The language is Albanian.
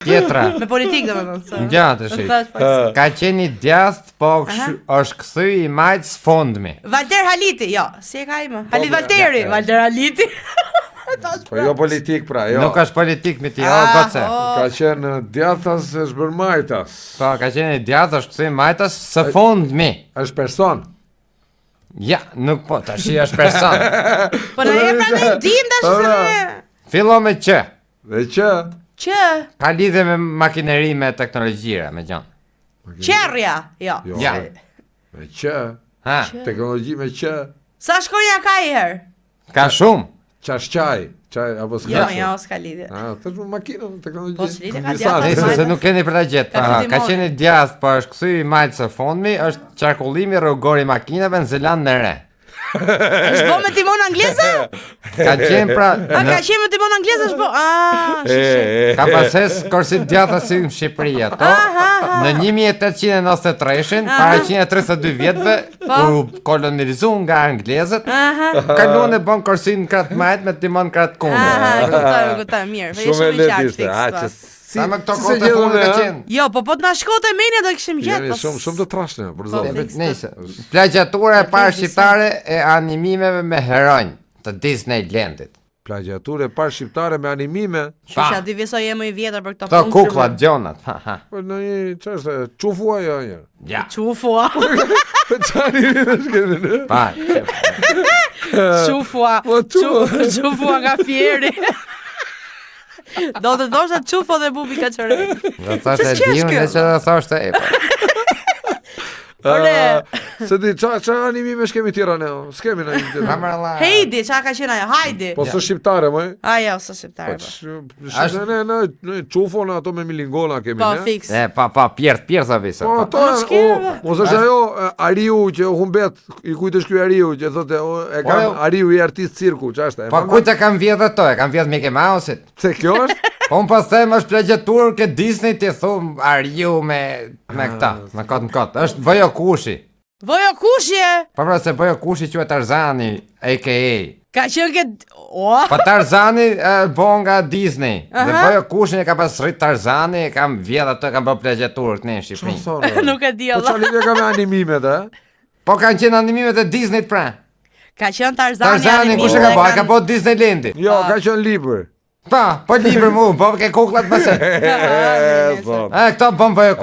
Tjetra. Me politikë domethënë. Gjatë shi. Ka qenë i djathtë, po është kthy I majt sfondmi. Valter Haliti, jo, si e ka ai më? Halit Valteri, Valter Haliti. Po jo politik pra, jo. Nuk është politik me ti, goce. Ka qenë djathtas është bërë majtas. Po, ka qenë i djathtë, është kthy I majtas së fundmi. Është person. Ja, nuk po, tash është person. Po na e pra ne dim tash se ne. Fillo me Q. Dhe që Që Ka lidhje me makineri, me teknologjira, me gjën. qerrja, jo. Ja. Me që Ha, teknologji me që Sa shkronja ka I herë? ka shumë. çaj apo s'ka. Jo, s'ka lidhje. Thash makinën, teknologji. Po s'lidhe ka Komisari. djathtë. Se nuk keni për ta gjetë. Ka Ka timoni. qenë i djathtë, po është kthy I majt së fundmi, është qarkullimi rrugor I makinave në Zelandën e Re. Është bo me timon angleze? Ka qenë pra A ka qenë me timon angleze është bo? ka pases korsit djatha si në Shqipëri ato. Në 1893-shin, para 132 vjetëve, kur kolonizu nga anglezët, kaluan e bën korsin kratë majt me timon kratë kundër. Kuptoj, mirë. Shumë e lehtë ishte. Sa me këto kohë të fundit ka qenë. Jo, po të na shkote menja do kishim gjetë. Jeni shumë të trashnë, për zotin. Nëse, plagjatura e parë shqiptare e animimeve me heronj të Disneylandit. Plagjaturë e parë shqiptare me animime. Shusha di viso jemi I vjetër për këto Këto punë. kuklat gjonat. Po në një ç'është, çufua jo një. Ja. Çufua. Çani shkënë. Pa. Çufua. Çufua nga fieri. Do të thosha çufo dhe bubi kaçore. Do thashë diun dhe që do thoshte e. Se di ça animime shkemi tjera ne. S'kemi në një. Kameralla. Heidi, çka ka qenë ajo? Hajdi. Po s'është shqiptare më. Ajo, s'është shqiptare. Ne çufon ato me milingona kemi Po ne. fiks. Pa, pjersa visa. Po ato, mos është ajo Ariu që u humbet, I kujt është ky Ariu që thotë e kam Ariu I artist cirku, ç'është? Po kujt e kam vjedh ato? E kam vjedh Mickey Mouse-it. Se kjo është? Po unë pas them është plagjatur ke Disney ti thum Ariu me këta, me kot. Është Vojo Kushi. Vojo kushje. Po pra se Vojo Kushi quhet Tarzani, aka. Ka qenë ke Po Tarzani bon nga Disney. Dhe Vojo Kushin e ka pas rrit Tarzani, e kam vjedh ato, e kam bërë plagjatur këtu në Shqipëri. Nuk e di Po Allah. çfarë lidhje ka me animimet, Po kanë qenë animimet e Disneyt pra. Ka qenë Tarzani. Tarzani kush e ka bërë? Ka bërë Disneylandi. Jo, ka qenë libër. Po libër mu, po ke kuklat më se. Po. Këto bën Vojo